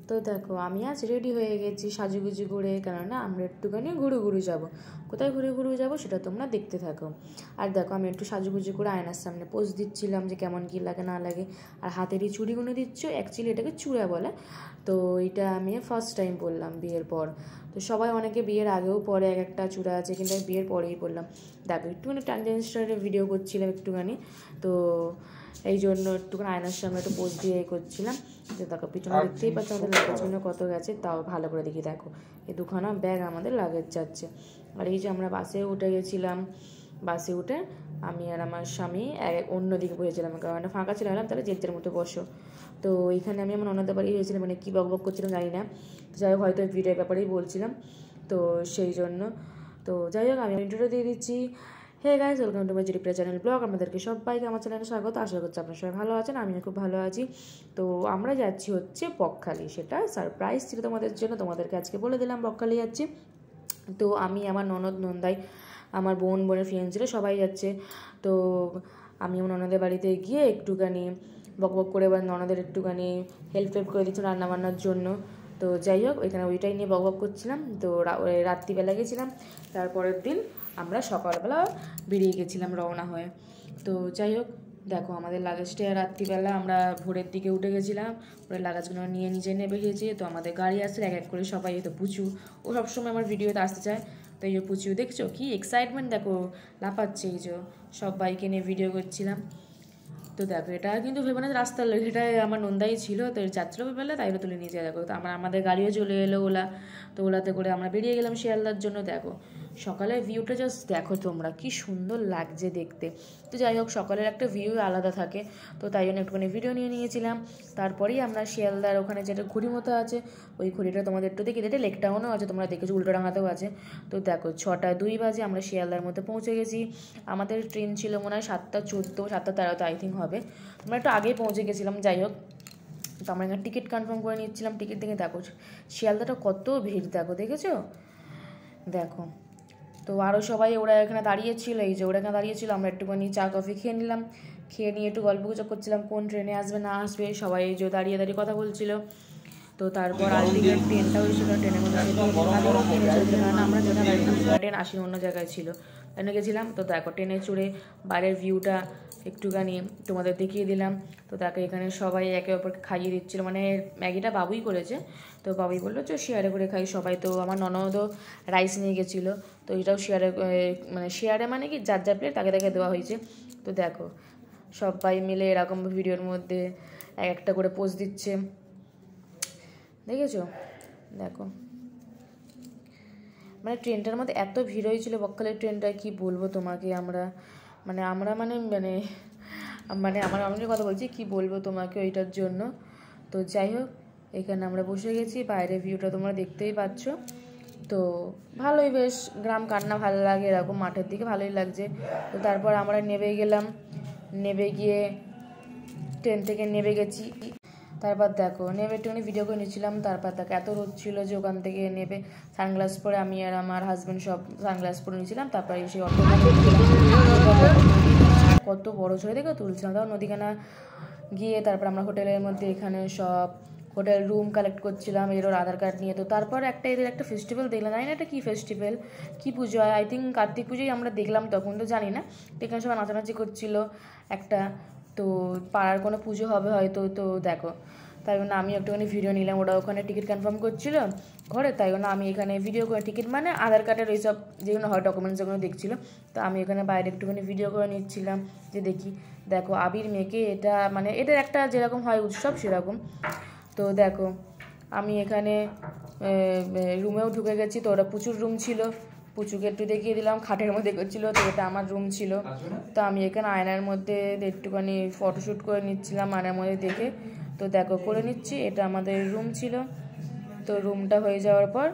তো দেখো আমি আজ রেডি হয়ে গেছি সাজুগুজু করে, কেননা আমরা একটুখানি ঘুরু যাব। কোথায় ঘুরু যাব সেটা তোমরা দেখতে থাকো। আর দেখো আমি একটু সাজুগুজু করে আয়নার সামনে পোজ দিচ্ছিলাম যে কেমন কী লাগে না লাগে। আর হাতেরই চুড়িগুলো দিচ্ছ, অ্যাকচুয়ালি এটাকে চূড়া বলে। তো এটা আমি ফার্স্ট টাইম পরলাম বিয়ের পর। তো সবাই অনেকে বিয়ের আগেও পরে এক একটা চূড়া আছে, কিন্তু আমি বিয়ের পরেই পরলাম। দেখো একটুখানি ট্রানজেন্সারে ভিডিও করছিলাম একটুখানি, তো এই জন্য একটুখানি আয়নার সামনে একটু পোজ দিয়ে করছিলাম। যে দেখো পিছনে দেখতেই পাচ্ছ আমাদের লাগেজ জন্য কত গেছে, তাও ভালো করে দেখি। দেখো এই দুখানা ব্যাগ আমাদের লাগেজ যাচ্ছে। আর এই যে আমরা বাসে উঠে গেছিলাম, বাসে উঠে আমি আর আমার স্বামী অন্যদিকে বসেছিলাম, কারণ ফাঁকা ছিল এলাম তাহলে যে যার মতো বসো। তো এইখানে আমি আমার ননদের বাড়ি হয়েছিলাম, মানে কী বক করছিলাম জানি না, যাই হোক হয়তো ভিডিওর ব্যাপারেই বলছিলাম, তো সেই জন্য। তো যাই হোক আমি ইন্টারভিউ দিয়ে দিচ্ছি। Hey guys, welcome to my Jiripriya channel blog. আমাদেরকে সবাইকে আমার চ্যানেলে স্বাগত। আশা করছি আপনারা সবাই ভালো আছেন, আমিও খুব ভালো আছি। তো আমরা যাচ্ছি হচ্ছে বকখালি, সেটা সারপ্রাইজ ছিল তোমাদের জন্য, তোমাদেরকে আজকে বলে দিলাম বকখালি যাচ্ছি। তো আমি, আমার ননদ, নন্দাই, আমার বোনের ফ্রেন্ড ছিল, সবাই যাচ্ছে। তো আমি আমার ননদের বাড়িতে গিয়ে একটুখানি বক করে এবার ননদের একটুখানি হেল্প করে দিচ্ছি রান্নাবান্নার জন্য। তো যাই হোক ওইখানে ওইটাই নিয়ে বক করছিলাম। তো রাত্রিবেলা গেছিলাম, তারপরের দিন আমরা সকালবেলা বেরিয়ে গেছিলাম রওনা হয়ে। তো যাই হোক দেখো আমাদের লাগেজটা রাত্রিবেলা আমরা ভোরের দিকে উঠে গেছিলাম, ওই লাগেজগুলো নিয়ে নিজে নেবে গিয়েছি। তো আমাদের গাড়ি আসছে এক এক করে সবাই। তো পুচু ও সবসময় আমার ভিডিওতে আসতে চায়, তো এই যে পুচু দেখছো কি এক্সাইটমেন্ট, দেখো লাফাচ্ছে, এই যে সবাইকে নিয়ে ভিডিও করছিলাম। তো দেখো এটা কিন্তু ভেবে না রাস্তার লোক, এটা আমার নন্দাই ছিল, তো যাচ্ছিলো ভেবেলে তাই তুলে নিয়ে যায়। দেখো তো আমাদের গাড়িও চলে এলো ওলা, তো ওলাতে করে আমরা বেরিয়ে গেলাম শিয়ালদার জন্য। দেখো সকালের ভিউটা জাস্ট দেখো তোমরা, কি সুন্দর লাগছে দেখতে। তো যাই হোক সকালের একটা ভিউ আলাদা থাকে, তো তাই জন্য একটুখানি ভিডিও নিয়ে নিয়েছিলাম। তারপরেই আমরা শিয়ালদার ওখানে যেটা ঘুড়ি মতো আছে, ওই ঘুড়িটা তোমাদের একটু দেখি, এটা লেক টাউনও আছে, তোমরা দেখেছো, উল্টোডাঙাতেও আছে। তো দেখো 6:02 বাজে আমরা শিয়ালদার মধ্যে পৌঁছে গেছি। আমাদের ট্রেন ছিল মনে হয় 7:14, 7:13 আই থিঙ্ক হবে, আমরা একটু আগেই পৌঁছে গেছিলাম। যাই হোক তো আমরা এখানে টিকিট কনফার্ম করে নিচ্ছিলাম। টিকিট দেখে দেখো শিয়ালদাটা কত ভিড়, দেখো দেখেছো, দেখো। তো আরও সবাই ওরা এখানে দাঁড়িয়েছিল, এই যে ওরা এখানে দাঁড়িয়েছিল, আমরা একটুখানি চা কফি খেয়ে নিলাম। খেয়ে নিয়ে একটু গল্প গুজব করছিলাম কোন ট্রেনে আসবে না আসবে, সবাই এই যে দাঁড়িয়ে দাঁড়িয়ে কথা বলছিল। তো তারপর আলদিঘাট ট্রেনটা হয়েছিল, ট্রেনের মধ্যে আমরা ট্রেন আসি অন্য জায়গায় ছিল, ট্রেনে গেছিলাম। তো দেখো ট্রেনে চড়ে বাইরের ভিউটা একটুখানি তোমাদের দেখিয়ে দিলাম। তো তাকে এখানে সবাই একে অপরকে খাইয়ে দিচ্ছিলো, মানে ম্যাগিটা বাবুই করেছে। তো বাবুই বললো যে শেয়ারে করে খাই সবাই। তো আমার ননদও রাইস নিয়ে গেছিলো, তো এটাও শেয়ারে, মানে শেয়ারে মানে কি যার যার প্লেট তাকে তাকে দেওয়া হয়েছে। তো দেখো সবাই মিলে এরকম ভিডিওর মধ্যে এক একটা করে পোস্ট দিচ্ছে, দেখেছো। দেখো মানে ট্রেনটার মধ্যে এত ভিড় হয়েছিল বকখালির ট্রেনটায়, কি বলবো তোমাকে। আমরা মানে আমার অনেক কথা বলছি, কি বলবো তোমাকে ওইটার জন্য। তো যাই হোক এখানে আমরা বসে গেছি, বাইরের ভিউটা তোমরা দেখতেই পাচ্ছ। তো ভালোই, বেশ গ্রাম কান্না ভালো লাগে, এরকম মাঠের দিকে ভালোই লাগছে। তো তারপর আমরা নেমে গেলাম, নেমে গিয়ে ট্রেন থেকে নেমে গেছি। তারপর দেখো নেমে একটুখানি ভিডিও করে নিচ্ছিলাম। তারপর দেখো এত রোদ ছিল যে ওখান থেকে নেমে সানগ্লাস পরে আমি আর আমার হাজব্যান্ড সব সানগ্লাস পরে নিয়েছিলাম। তারপর সেই অটো কত বড় ছড়ে দেখে তুলছিলাম। তারপর নদীখানা গিয়ে তারপর আমরা হোটেলের মধ্যে এখানে সব হোটেল রুম কালেক্ট করছিলাম এর আধার কার্ড নিয়ে। তো তারপর এদের একটা ফেস্টিভ্যাল দেখলাম, জানি না এটা কী ফেস্টিভ্যাল, কী পুজো হয়, আই থিঙ্ক কার্তিক পুজোই আমরা দেখলাম, তখন তো জানি না। তো এখানে সবাই নাচানাচি করছিল একটা, তো পাড়ার কোনো পুজো হবে হয়তো। তো দেখো তাই জন্য আমি একটুখানি ভিডিও নিলাম, ওরা ওখানে টিকিট কনফার্ম করছিল ঘরে, তাই জন্য আমি এখানে ভিডিও করে, টিকিট মানে আধার কার্ডের ওইসব যেগুলো হয় ডকুমেন্টস যেগুলো দেখছিলো, তো আমি এখানে বাইরে একটুখানি ভিডিও করে নিচ্ছিলাম যে দেখি। দেখো আবির মেয়েকে, এটা মানে এটার একটা যেরকম হয় উৎসব সেরকম। তো দেখো আমি এখানে রুমেও ঢুকে গেছি, তো ওরা প্রচুর রুম ছিল, পুচুকে একটু দেখিয়ে দিলাম, খাটের মধ্যে করছিলো, তো এটা আমার রুম ছিল। তো আমি এখানে আয়নার মধ্যে একটুখানি ফটোশ্যুট করে নিচ্ছিলাম আয়নার মধ্যে দেখে। তো দেখো করে নিচ্ছি, এটা আমাদের রুম ছিল। তো রুমটা হয়ে যাওয়ার পর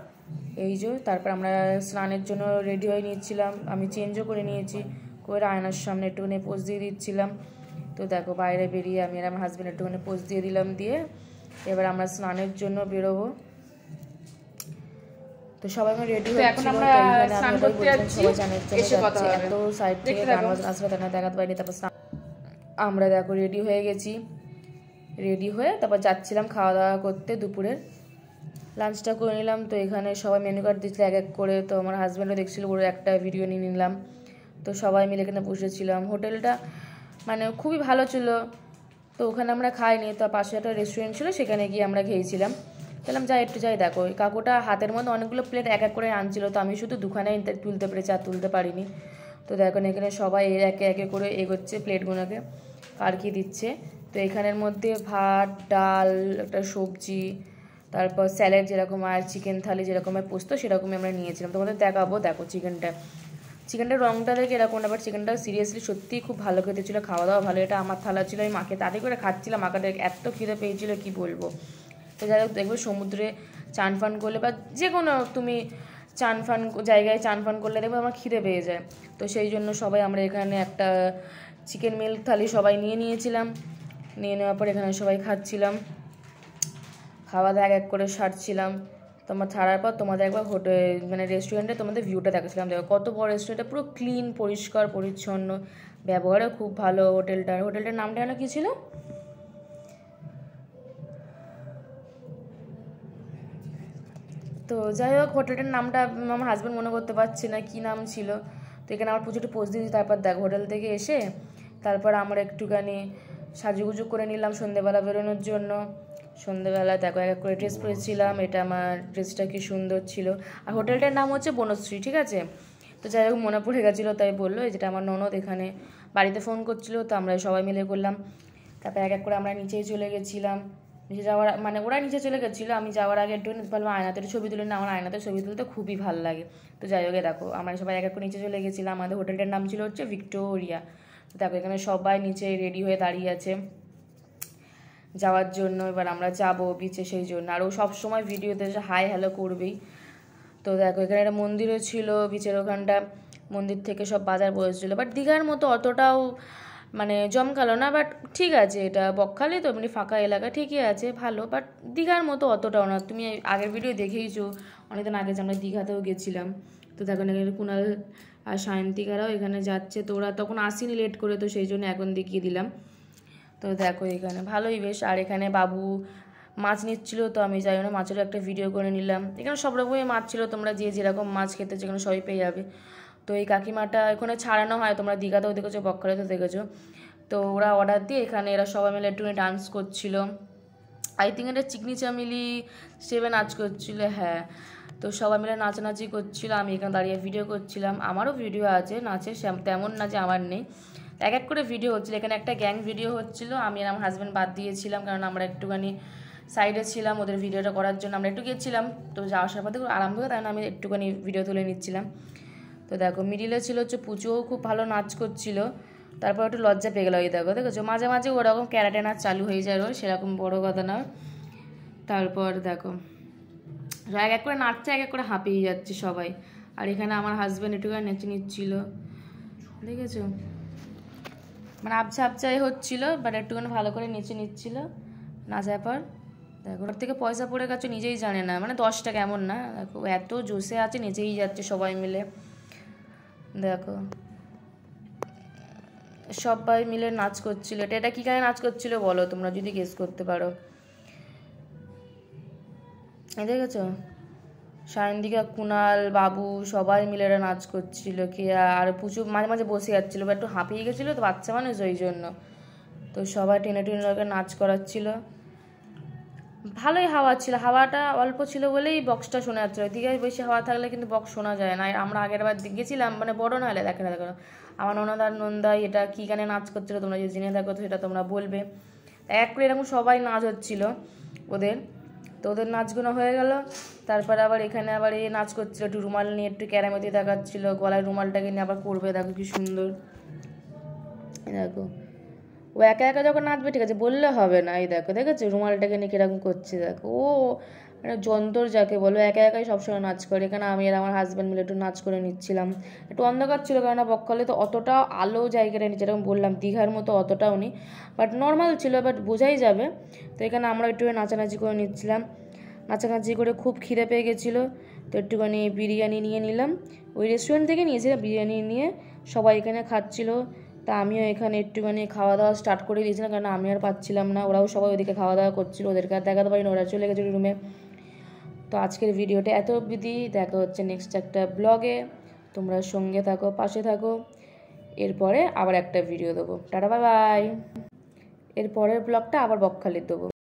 এই যে তারপর আমরা স্নানের জন্য রেডি হয়ে নিচ্ছিলাম, আমি চেঞ্জও করে নিয়েছি, করে আয়নার সামনে একটুখানি পোজ দিয়ে দিচ্ছিলাম। তো দেখো বাইরে বেরিয়ে আমি আর আমার হাজব্যান্ড একটুখানি পোজ দিয়ে দিলাম, দিয়ে এবার আমরা স্নানের জন্য বেরোবো। তো সবাই রেডি হয়ে এখন আমরা স্নান করতে যাচ্ছি, এত সাইড থেকে গান বাজনা আসবে তাই না দেখাতে পারিনি। তারপর আমরা দেখো রেডি হয়ে গেছি, রেডি হয়ে তারপর যাচ্ছিলাম খাওয়া দাওয়া করতে দুপুরের। লাঞ্চটা করে নিলাম। তো এখানে সবাই মেনু কার্ড দিচ্ছিল এক এক করে, তো আমার হাজব্যান্ডও দেখছিল, ওর একটা ভিডিও নিয়ে নিলাম। তো সবাই মিলে এখানে বসেছিলাম। হোটেলটা মানে খুবই ভালো ছিল। তো ওখানে আমরা খাইনি, তো পাশে একটা রেস্টুরেন্ট ছিল, সেখানে গিয়ে আমরা খেয়েছিলাম। বললাম যাই একটু যাই, দেখো ওই কাকুটা হাতের মধ্যে অনেকগুলো প্লেট এক এক করে আনছিল, তো আমি শুধু দুখানে তুলতে পেরেছি, আর তুলতে পারিনি। তো দেখো এখানে সবাই একে একে করে এগোচ্ছে প্লেটগুলোকে, কার কী দিচ্ছে। তো এখানের মধ্যে ভাত, ডাল, একটা সবজি, তারপর স্যালাড যেরকম, আর চিকেন থালি যেরকম হয় পোস্ত, সেরকমই আমরা নিয়েছিলাম। তোমাদের দেখাবো, দেখো চিকেনটার রঙটা দেখে এরকম না, বাট চিকেনটা সিরিয়াসলি সত্যিই খুব ভালো খেতে ছিল, খাওয়া দাওয়া ভালো। এটা আমার থালা ছিল, আমি মাকে তাতে করে খাচ্ছিলাম, মাকে এত খিদে পেয়েছিল কি বলবো। তো যাই হোক, দেখবে সমুদ্রে চান ফান করলে বা যে কোনো তুমি চান ফান জায়গায় চান ফান করলে দেখবে আমার খিদে পেয়ে যায়। তো সেই জন্য সবাই আমরা এখানে একটা চিকেন মিল্ক থালি সবাই নিয়েছিলাম। নিয়ে নেওয়ার পর এখানে সবাই খাচ্ছিলাম, খাওয়া দাওয়া এক এক করে সারছিলাম। তোমার ছাড়ার পর তোমাদের একবার হোটেল মানে রেস্টুরেন্টে তোমাদের ভিউটা দেখাচ্ছিলাম। দেখো কত বড় রেস্টুরেন্টটা, পুরো ক্লিন, পরিষ্কার পরিচ্ছন্ন, ব্যবহারও খুব ভালো হোটেলটার নামটা যেন কী ছিল, তো যাই হোক হোটেলটার নামটা আমার হাজব্যান্ড মনে করতে পারছি না কী নাম ছিল। তো এখানে আমার প্রচুর পোজ দিয়েছি। তারপর দেখো হোটেল থেকে এসে তারপর আমরা একটুখানি সাজুগুজু করে নিলাম সন্ধ্যেবেলা বেরোনোর জন্য। সন্ধ্যেবেলা দেখো এক এক করে ড্রেস পরেছিলাম। এটা আমার ড্রেসটা কি সুন্দর ছিল। আর হোটেলটার নাম হচ্ছে বনশ্রী, ঠিক আছে। তো যাই হোক মনে পড়ে গেছিলো, তাই বললো, যেটা আমার ননদ এখানে বাড়িতে ফোন করছিলো, তো আমরা সবাই মিলে করলাম। তারপর এক এক করে আমরা নিচেই চলে গেছিলাম। নিচে যাওয়ার মানে ওরা নিচে চলে গেছিলো, আমি যাওয়ার আগে একটু ভাবলাম আয়নাতে ছবি তুলে না, আমার আয়নাতে ছবি তুলতে খুবই ভালো লাগে। তো যাই হোক দেখো আমরা সবাই এক এক করে নিচে চলে গেছিলাম। আমাদের হোটেলটার নাম ছিল হচ্ছে ভিক্টোরিয়া। তো দেখো এখানে সবাই নিচে রেডি হয়ে দাঁড়িয়ে আছে যাওয়ার জন্য। এবার আমরা যাবো বিচে, সেই জন্য। আর ও সবসময় ভিডিওতে হাই হ্যালো করবেই। তো দেখো এখানে একটা মন্দিরও ছিল বিচের ওখানটা, মন্দির থেকে সব বাজার বসেছিলো। বাট দীঘার মতো অতটাও মানে জমকালো না, বাট ঠিক আছে, এটা বকখালি তো এমনি ফাঁকা এলাকা, ঠিকই আছে ভালো, বাট দীঘার মতো অতটাও না। তুমি আগের ভিডিও দেখেইছো, অনেকদিন আগে যে আমরা দীঘাতেও গেছিলাম। তো দেখো এখানে কুণাল আর সায়ন্তিকারাও এখানে যাচ্ছে, তো ওরা তখন আসেনি লেট করে, তো সেই জন্য এখন দেখিয়ে দিলাম। তো দেখো এখানে ভালোই বেশ। আর এখানে বাবু মাছ নিচ্ছিলো, তো আমি যাই না মাছেরও একটা ভিডিও করে নিলাম। এখানে সব রকমের মাছ ছিল, তোমরা যে যেরকম মাছ খেতে যেখানে সবই পেয়ে যাবে। তো এই কাকিমাটা এখানে ছাড়ানো হয়, তোমরা দীঘাতেও দেখেছো, বকখালিতেও দেখেছো। তো ওরা অর্ডার দিয়ে এখানে এরা সবাই মিলে একটু ডান্স করছিল। আই থিঙ্ক এটা চিকনি চামিলি স্টেপে নাচ করছিল, হ্যাঁ। তো সবাই মিলে নাচানাচি করছিল, আমি এখানে দাঁড়িয়ে ভিডিও করছিলাম। আমারও ভিডিও আছে নাচে, তেমন না যে আমার নেই। এক এক করে ভিডিও হচ্ছিলো, এখানে একটা গ্যাং ভিডিও হচ্ছিলো, আমি আর আমার হাজব্যান্ড বাদ দিয়েছিলাম, কারণ আমরা একটুখানি সাইডে ছিলাম ওদের ভিডিওটা করার জন্য। আমরা একটু গেছিলাম, তো যাওয়ার সাথে খুব আরাম করে, তাই আমি একটুখানি ভিডিও তুলে নিচ্ছিলাম। তো দেখো মিডিলে ছিল হচ্ছে পুচুও খুব ভালো নাচ করছিল। তারপর একটু লজ্জা পেয়ে গেলো, এই দেখেছো মাঝে মাঝে ওরকম ক্যারাটে নাচ চালু হয়ে যায়, ওর সেরকম বড় কথা না। তারপর দেখো এক এক করে নাচছে, এক এক করে হাঁপিয়ে যাচ্ছে সবাই। আর এখানে আমার হাজব্যান্ড একটুখানি নেচে নিচ্ছিল, দেখেছো, মানে আবছা আবছাই হচ্ছিলো, বাট একটুখানি ভালো করে নেচে নিচ্ছিল। নাচার পর দেখো ওর থেকে পয়সা পড়ে গেছে নিজেই জানে না, মানে 10 টাকা এমন না, দেখো এত জোশে আছে, নেচেই যাচ্ছে সবাই মিলে। দেখো সবাই মিলে নাচ করছিল। এটা কী গানে নাচ করছিল বলো তোমরা যদি গেস করতে পারো। এই দেখেছো সায়ন্তিকা, কুণাল, বাবু সবাই মিলে এরা নাচ করছিল। কেয়া আর পুচু মাঝে মাঝে বসে যাচ্ছিলো, বা একটু হাঁপিয়ে গেছিলো তো বাচ্চা মানুষ, ওই জন্য। তো সবাই টেনে টেনে ওকে নাচ করাচ্ছিল। ভালোই হাওয়া ছিল, হাওয়াটা অল্প ছিল বলেই বক্সটা শোনা যাচ্ছিলো। দীঘায় বেশি হাওয়া থাকলে কিন্তু বক্স শোনা যায় না। আমরা আগের বার গেছিলাম, মানে বড় না হলে দেখে দেখো আমার নন্দাই এটা কী গানে নাচ করছিলো, তোমরা যদি জেনে থাকো তো সেটা তোমরা বলবে। এক করে এরকম সবাই নাচ হচ্ছিলো ওদের। তো ওদের নাচগুলো হয়ে গেল, তারপরে আবার এখানে আবার এই নাচ করছিলো, একটু রুমাল নিয়ে একটু ক্যারামেতি দেখাচ্ছিলো, গলায় রুমালটাকে নিয়ে আবার করবে, দেখো কি সুন্দর। দেখো ও একা একা যখন নাচবে ঠিক আছে, বললে হবে না। এই দেখো দেখেছো রুমালটাকে নিয়ে কিরকম করছে, দেখো ও মানে যন্তর যাকে বলো, একা একাই সবসময় নাচ করে। এখানে আমি আর আমার হাজব্যান্ড মিলে একটু নাচ করে নিচ্ছিলাম। একটু অন্ধকার ছিল, কেননা বকখালি তো অতটা আলো জায়গাটা নেই, যেরকম বললাম দীঘার মতো অতটাও নেই, বাট নর্মাল ছিল, বাট বোঝাই যাবে। তো এখানে আমরা একটু নাচানাচি করে নিচ্ছিলাম। নাচানাচি করে খুব খিদে পেয়ে গেছিলো, তো একটুখানি বিরিয়ানি নিয়ে নিলাম। ওই রেস্টুরেন্ট থেকে নিয়েছিলাম বিরিয়ানি, নিয়ে সবাই এখানে খাচ্ছিলো। তা আমিও এখানে একটুখানি খাওয়া দাওয়া স্টার্ট করে দিয়েছিলাম, কারণ আমি আর পাচ্ছিলাম না। ওরাও সবাই ওদিকে খাওয়া দাওয়া করছিলো, ওদেরকে আর দেখাতে পারি না, ওরা চলে গেছিলো রুমে। তো আজকের ভিডিওটা এত অবধি, দেখা হচ্ছে নেক্সট একটা ব্লগে। তোমরা সঙ্গে থাকো, পাশে থাকো। এরপরে আবার একটা ভিডিও দেবো। Tata, bye bye. এর পরের ব্লগটা আবার বকখালির দেবো।